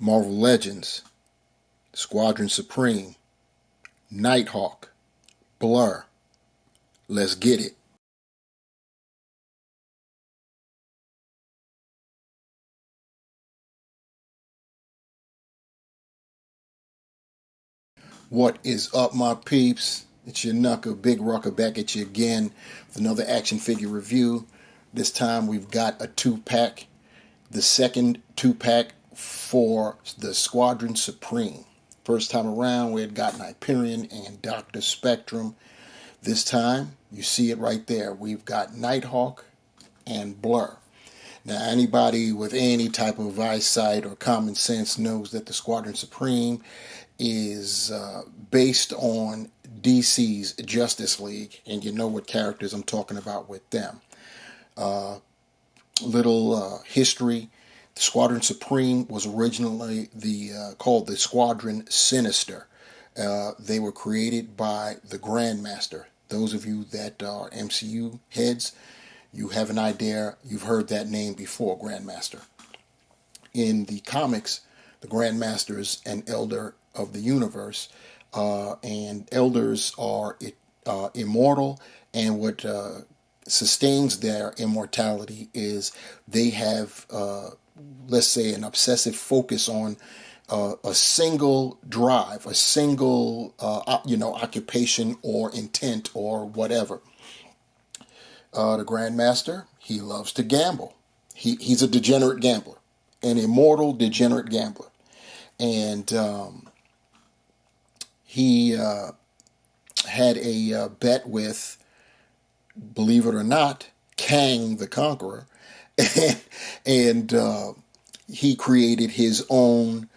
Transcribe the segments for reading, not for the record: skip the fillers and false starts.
Marvel Legends, Squadron Supreme, Nighthawk, Blur. Let's get it. What is up, my peeps? It's your Knucker, Big Rucker, back at you again with another action figure review. This time we've got a two-pack, the second two-pack for the Squadron Supreme. First time around we had gotten Hyperion and Dr. Spectrum. This time, you see it right there. We've got Nighthawk and Blur. Now, anybody with any type of eyesight or common sense knows that the Squadron Supreme is based on DC's Justice League, and you know what characters I'm talking about with them. Little history. The Squadron Supreme was originally called the Squadron Sinister. They were created by the Grandmaster. Those of you that are MCU heads, you have an idea. You've heard that name before, Grandmaster. In the comics, the Grandmaster is an elder of the universe, and elders are immortal, and what sustains their immortality is they have, let's say, an obsessive focus on a single drive, a single, occupation or intent or whatever. The Grandmaster, he loves to gamble. He's a degenerate gambler, an immortal degenerate gambler. And he had a bet with, believe it or not, Kang the Conqueror. and he created his own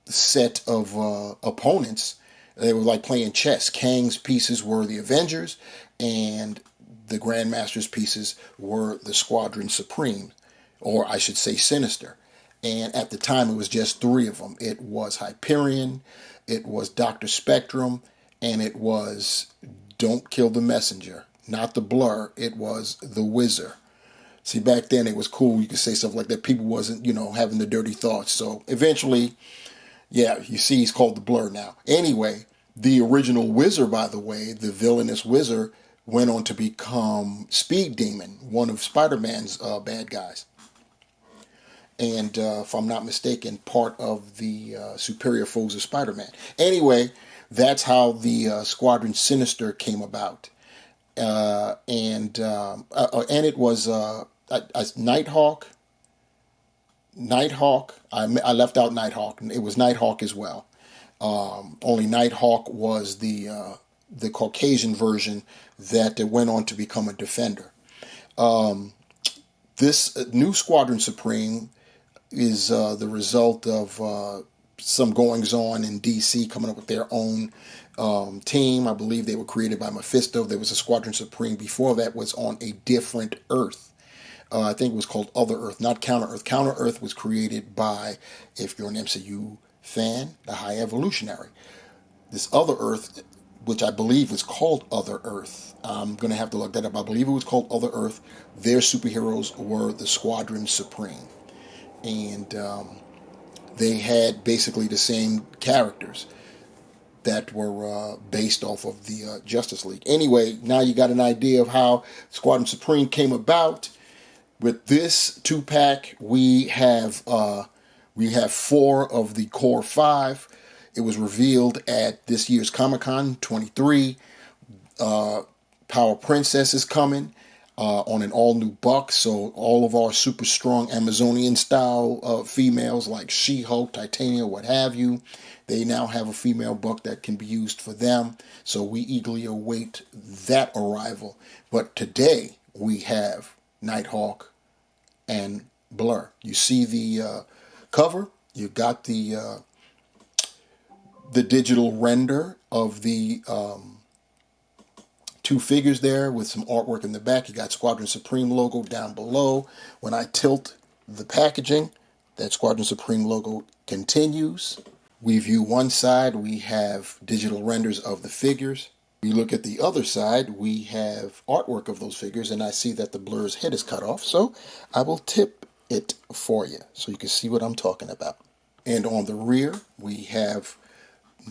set of opponents. They were like playing chess. Kang's pieces were the Avengers, and the Grandmaster's pieces were the Squadron Supreme, or I should say Sinister. And at the time, it was just three of them. It was Hyperion, it was Dr. Spectrum, and it was Don't Kill the Messenger. Not the Blur, it was the Wizard. See, back then it was cool. You could say stuff like that. People wasn't, having the dirty thoughts. So eventually, yeah, you see he's called the Blur now. Anyway, the original Wizard, by the way, the villainous Wizard, went on to become Speed Demon, one of Spider-Man's bad guys. And if I'm not mistaken, part of the superior foes of Spider-Man. Anyway, that's how the Squadron Sinister came about. And it was Nighthawk. I left out Nighthawk. It was Nighthawk as well. Only Nighthawk was the Caucasian version that went on to become a Defender. This new Squadron Supreme is the result of some goings-on in DC coming up with their own team. I believe they were created by Mephisto. There was a Squadron Supreme before that was on a different Earth. I think it was called Other Earth, not Counter Earth. Counter Earth was created by, if you're an MCU fan, the High Evolutionary. This Other Earth, which I believe is called Other Earth, I'm going to have to look that up. I believe it was called Other Earth. Their superheroes were the Squadron Supreme. And they had basically the same characters that were based off of the Justice League. Anyway, now you got an idea of how Squadron Supreme came about. With this two-pack, we have 4 of the core 5. It was revealed at this year's Comic-Con 23. Power Princess is coming on an all-new buck. So all of our super strong Amazonian-style females like She-Hulk, Titania, what have you, they now have a female buck that can be used for them. So we eagerly await that arrival. But today we have Nighthawk and Blur. You see the cover. You got the digital render of the two figures there with some artwork in the back. You got Squadron Supreme logo down below. When I tilt the packaging, that Squadron Supreme logo continues. We view one side, we have digital renders of the figures. We look at the other side, we have artwork of those figures, and I see that the Blur's head is cut off. So I will tip it for you so you can see what I'm talking about. And on the rear, we have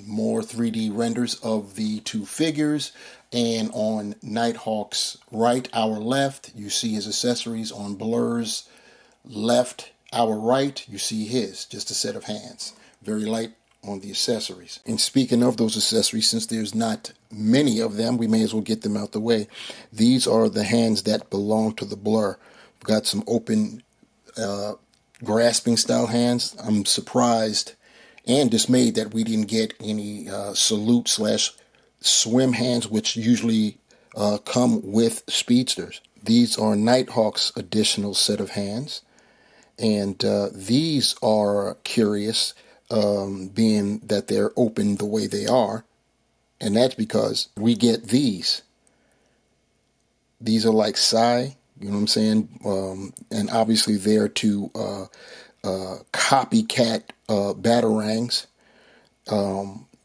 more 3D renders of the two figures. And on Nighthawk's right, our left, you see his accessories. On Blur's left, our right, you see his, just a set of hands. Very light on the accessories. And speaking of those accessories, since there's not many of them, we may as well get them out the way. These are the hands that belong to the Blur. We've got some open grasping style hands. I'm surprised and dismayed that we didn't get any salute slash swim hands, which usually come with speedsters. These are Nighthawk's additional set of hands, and these are curious, being that they're open the way they are, and that's because we get these. These are like Psy, you know what I'm saying? And obviously they're to copycat Batarangs.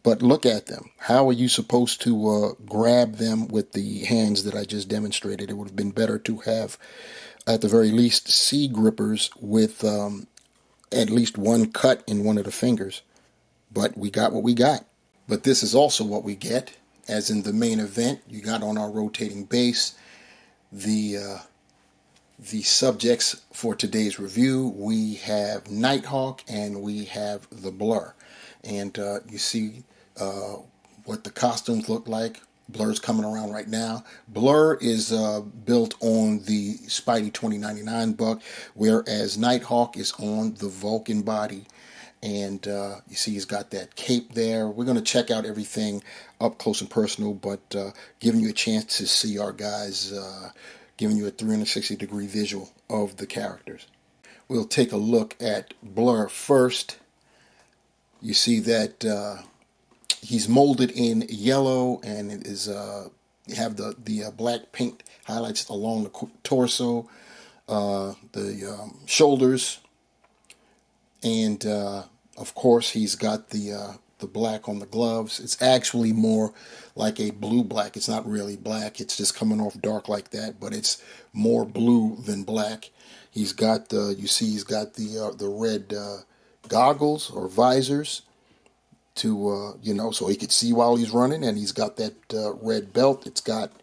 But look at them. How are you supposed to grab them with the hands that I just demonstrated? It would have been better to have, at the very least, C grippers with at least one cut in one of the fingers. But we got what we got. But this is also what we get, as in the main event. You got on our rotating base the subjects for today's review. We have Nighthawk and we have the Blur. And you see what the costumes look like. Blur's coming around right now. Blur is built on the Spidey 2099 buck, whereas Nighthawk is on the Vulcan body. And you see he's got that cape there. We're going to check out everything up close and personal, but giving you a chance to see our guys, giving you a 360-degree visual of the characters. We'll take a look at Blur first. You see that he's molded in yellow, and it is have the black paint highlights along the torso, the shoulders, and of course he's got the black on the gloves. It's actually more like a blue black. It's not really black. It's just coming off dark like that, but it's more blue than black. He's got you see he's got the red goggles or visors to so he could see while he's running, and he's got that red belt. It's got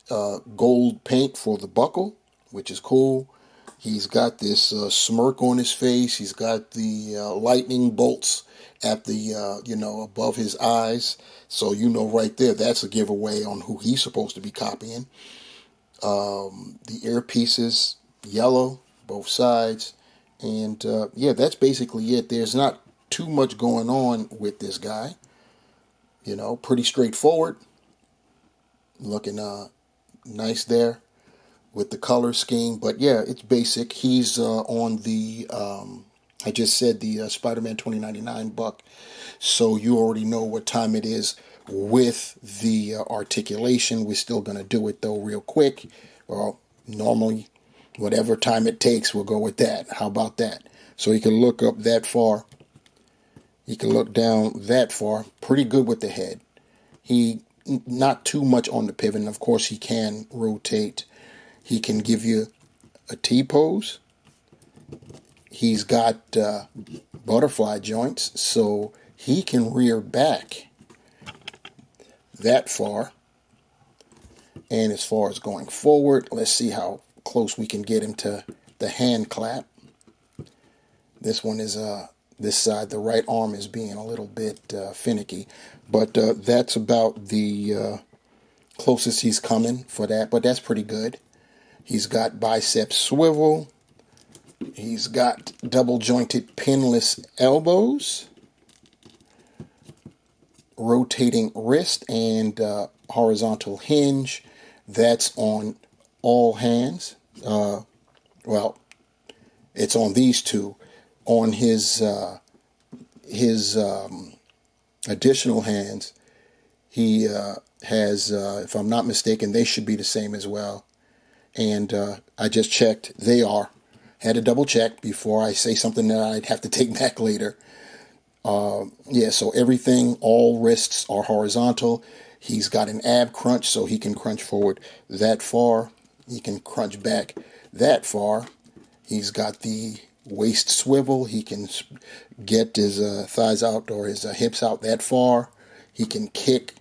gold paint for the buckle, which is cool. He's got this smirk on his face. He's got the lightning bolts at the above his eyes, so right there that's a giveaway on who he's supposed to be copying. The earpieces, yellow, both sides. And that's basically it. There's not too much going on with this guy. Pretty straightforward. Looking nice there with the color scheme. But yeah, it's basic. He's on the, I just said the Spider-Man 2099 buck. So you already know what time it is with the articulation. We're still going to do it though real quick. Well, normally whatever time it takes, we'll go with that. How about that? So he can look up that far. He can look down that far. Pretty good with the head. He not too much on the pivot. And of course, he can rotate. He can give you a T-pose. He's got butterfly joints, so he can rear back that far. And as far as going forward, let's see how close we can get him to the hand clap. This one is this side, the right arm is being a little bit finicky, but that's about the closest he's coming for that, but that's pretty good. He's got bicep swivel. He's got double jointed pinless elbows, rotating wrist, and horizontal hinge. That's on all hands. Well, it's on these two. On his additional hands, he has, if I'm not mistaken, they should be the same as well. And I just checked. They are. Had to double check before I say something that I'd have to take back later. So everything, all wrists are horizontal. He's got an ab crunch, so he can crunch forward that far. He can crunch back that far. He's got the waist swivel. He can get his thighs out or his hips out that far. He can kick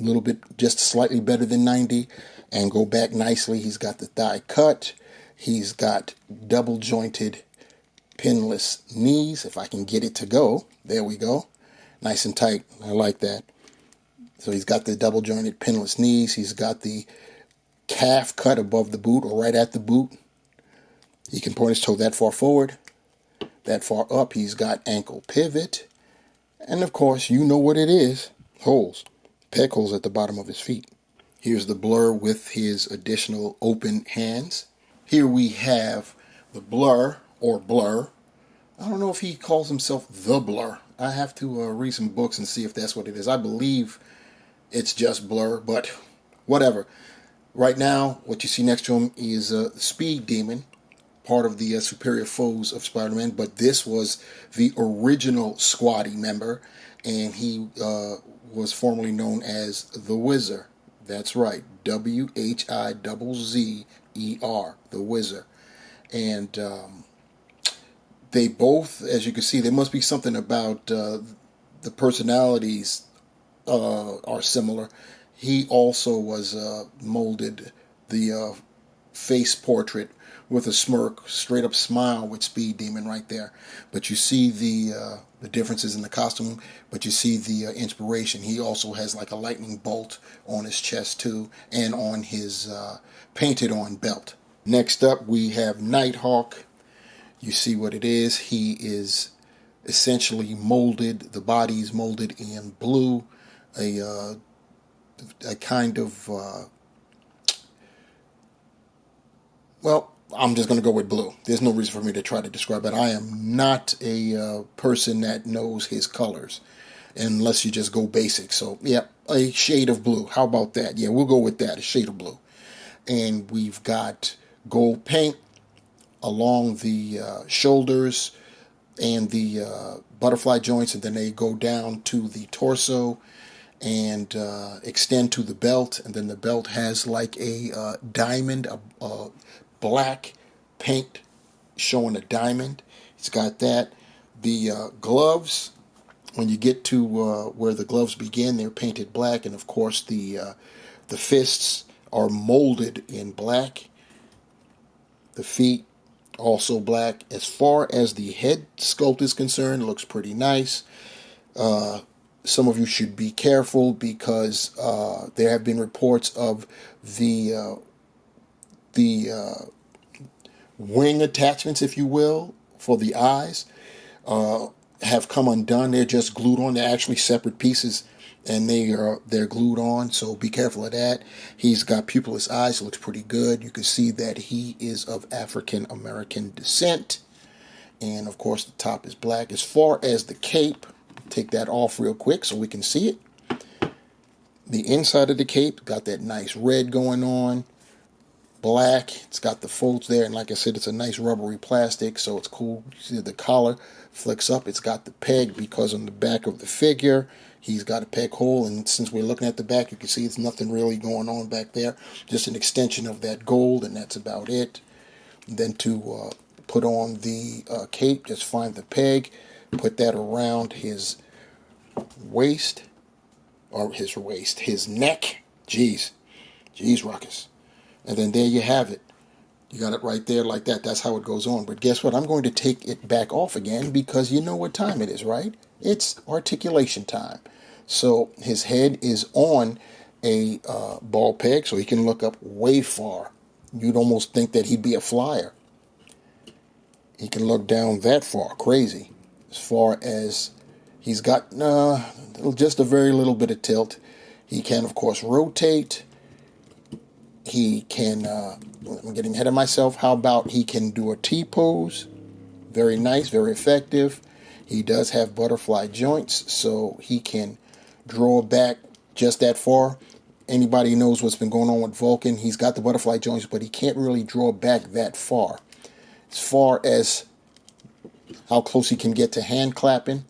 a little bit, just slightly better than 90, and go back nicely. He's got the thigh cut. He's got double jointed pinless knees. If I can get it to go, there we go. Nice and tight. I like that. So he's got the double jointed pinless knees. He's got the calf cut above the boot or right at the boot. He can point his toe that far forward, that far up. He's got ankle pivot. And of course, you know what it is. Holes. Peg holes at the bottom of his feet. Here's the blur with his additional open hands. Here we have the blur or blur. I don't know if he calls himself the blur. I have to read some books and see if that's what it is. I believe it's just blur, but whatever. Right now, what you see next to him is Speed Demon, part of the superior foes of Spider-Man, but this was the original Squaddy member, and he was formerly known as the Wizard. That's right, Whizzer, the Wizard. And they both, as you can see, there must be something about the personalities are similar. He also was molded the face portrait with a smirk, straight up smile with Speed Demon right there. But you see the differences in the costume, but you see the inspiration. He also has like a lightning bolt on his chest too, and on his painted on belt. Next up we have Nighthawk. You see what it is. He is essentially molded, the body's molded in blue, a kind of, well, I'm just going to go with blue. There's no reason for me to try to describe it. I am not a person that knows his colors, unless you just go basic. So, yeah, a shade of blue. How about that? Yeah, we'll go with that, a shade of blue. And we've got gold paint along the shoulders and the butterfly joints, and then they go down to the torso and extend to the belt. And then the belt has like a diamond, a black paint showing a diamond. It's got that. The gloves, when you get to where the gloves begin, they're painted black, and of course the fists are molded in black. The feet also black. As far as the head sculpt is concerned, it looks pretty nice. Some of you should be careful because there have been reports of the wing attachments, if you will, for the eyes have come undone. They're just glued on. They're actually separate pieces, and they're glued on. So be careful of that. He's got pupilless eyes. Looks pretty good. You can see that he is of African American descent, and of course the top is black. As far as the cape, take that off real quick so we can see it. The inside of the cape got that nice red going on. Black. It's got the folds there, and like I said, it's a nice rubbery plastic, so it's cool. You see the collar flicks up. It's got the peg because on the back of the figure he's got a peg hole, and since we're looking at the back, you can see it's nothing really going on back there, just an extension of that gold, and that's about it. And then to put on the cape, just find the peg, put that around his waist, or his neck. Jeez ruckus. And then there you have it. You got it right there like that. That's how it goes on. But guess what? I'm going to take it back off again because you know what time it is, right? It's articulation time. So his head is on a ball peg, so he can look up way far. You'd almost think that he'd be a flyer. He can look down that far. Crazy. As far as he's got just a very little bit of tilt. He can, of course, rotate. He can, I'm getting ahead of myself. How about he can do a T-pose? Very nice, very effective. He does have butterfly joints, so he can draw back just that far. Anybody knows what's been going on with Vulcan. He's got the butterfly joints, but he can't really draw back that far. As far as how close he can get to hand clapping,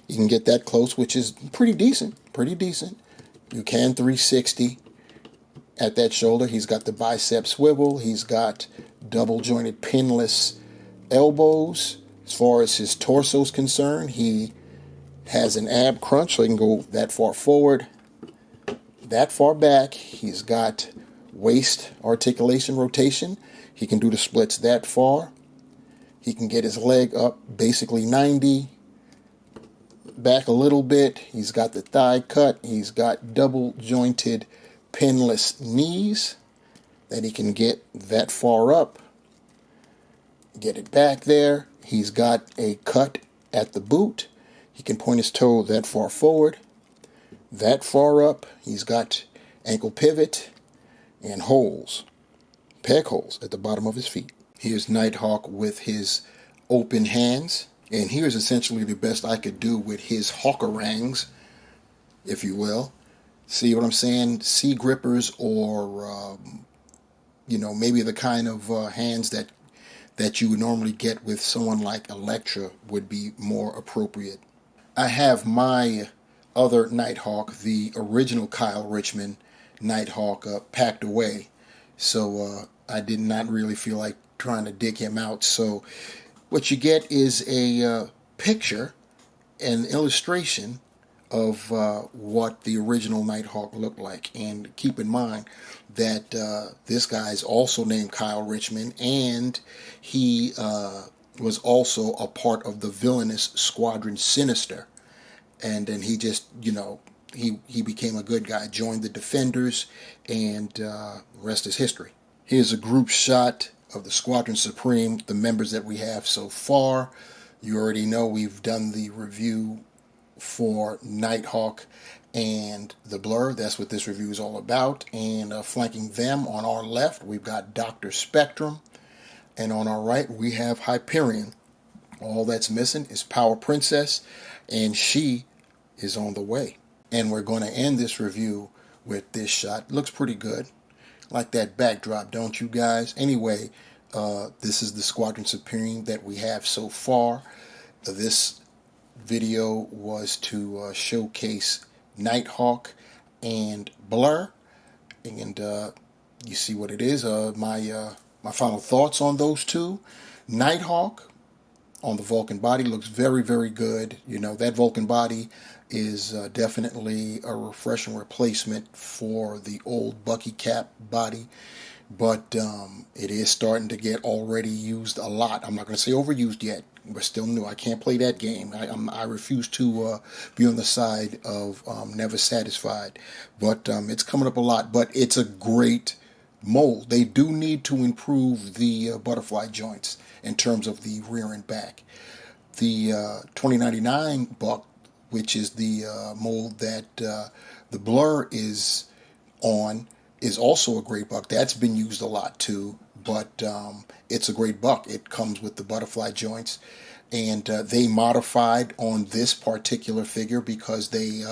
you can get that close, which is pretty decent. You can 360 at that shoulder. He's got the bicep swivel. He's got double jointed pinless elbows. As far as his torso is concerned, he has an ab crunch, so he can go that far forward, that far back. He's got waist articulation rotation. He can do the splits that far. He can get his leg up basically 90, back a little bit. He's got the thigh cut. He's got double jointed pinless knees that he can get that far up, get it back there. He's got a cut at the boot. He can point his toe that far forward, that far up. He's got ankle pivot and holes, peg holes at the bottom of his feet. Here's Nighthawk with his open hands. And here's essentially the best I could do with his hawkerangs, if you will. See what I'm saying? C grippers, or, maybe the kind of hands that you would normally get with someone like Elektra would be more appropriate. I have my other Nighthawk, the original Kyle Richmond Nighthawk, packed away. So I did not really feel like trying to dig him out. So what you get is a picture, an illustration of what the original Nighthawk looked like. And keep in mind that this guy is also named Kyle Richmond, and he was also a part of the villainous Squadron Sinister. And then he just, he became a good guy, joined the Defenders, and the rest is history. Here's a group shot of the Squadron Supreme, the members that we have so far. You already know we've done the review for Nighthawk and the Blur. That's what this review is all about. And flanking them on our left, we've got Dr. Spectrum. And on our right, we have Hyperion. All that's missing is Power Princess, and she is on the way. And we're going to end this review with this shot. Looks pretty good. Like that backdrop, don't you guys? Anyway, this is the Squadron Supreme that we have so far. This video was to showcase Nighthawk and Blur, and you see what it is. My final thoughts on those two. Nighthawk on the Vulcan body looks very, very good. That Vulcan body is definitely a refreshing replacement for the old Bucky Cap body, but it is starting to get already used a lot. I'm not going to say overused yet. We're still new. I can't play that game. I refuse to be on the side of never satisfied, but it's coming up a lot. But it's a great mold. They do need to improve the butterfly joints in terms of the rear and back. The 2099 buck, which is the mold that the Blur is on, is also a great buck. That's been used a lot too, but it's a great buck. It comes with the butterfly joints, and they modified on this particular figure because they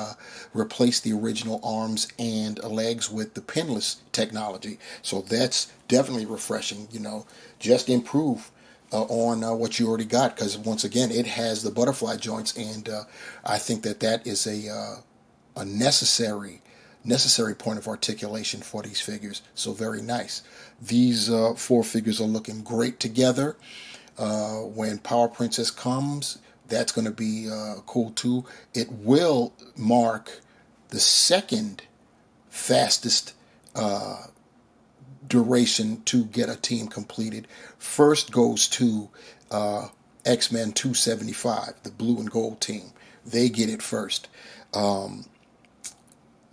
replaced the original arms and legs with the pinless technology. So that's definitely refreshing. Just improve on what you already got, because once again it has the butterfly joints, and I think that is a necessary point of articulation for these figures. So very nice. These four figures are looking great together. When Power Princess comes, that's going to be cool too. It will mark the second fastest duration to get a team completed. First goes to X-Men 275, the blue and gold team. They get it first.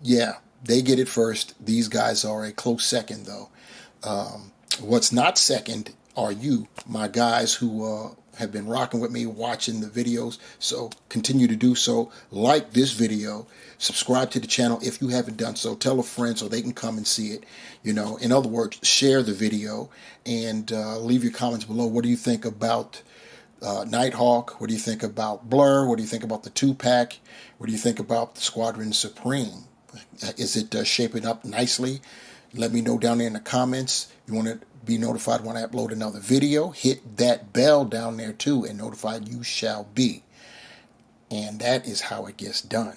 Yeah, they get it first. These guys are a close second, though. What's not second are you, my guys who have been rocking with me, watching the videos. So continue to do so. Like this video. Subscribe to the channel if you haven't done so. Tell a friend so they can come and see it. In other words, share the video, and leave your comments below. What do you think about Nighthawk? What do you think about Blur? What do you think about the 2-pack? What do you think about the Squadron Supreme? Is it shaping up nicely? Let me know down there in the comments. You want to be notified when I upload another video. Hit that bell down there too, and notified you shall be. And that is how it gets done.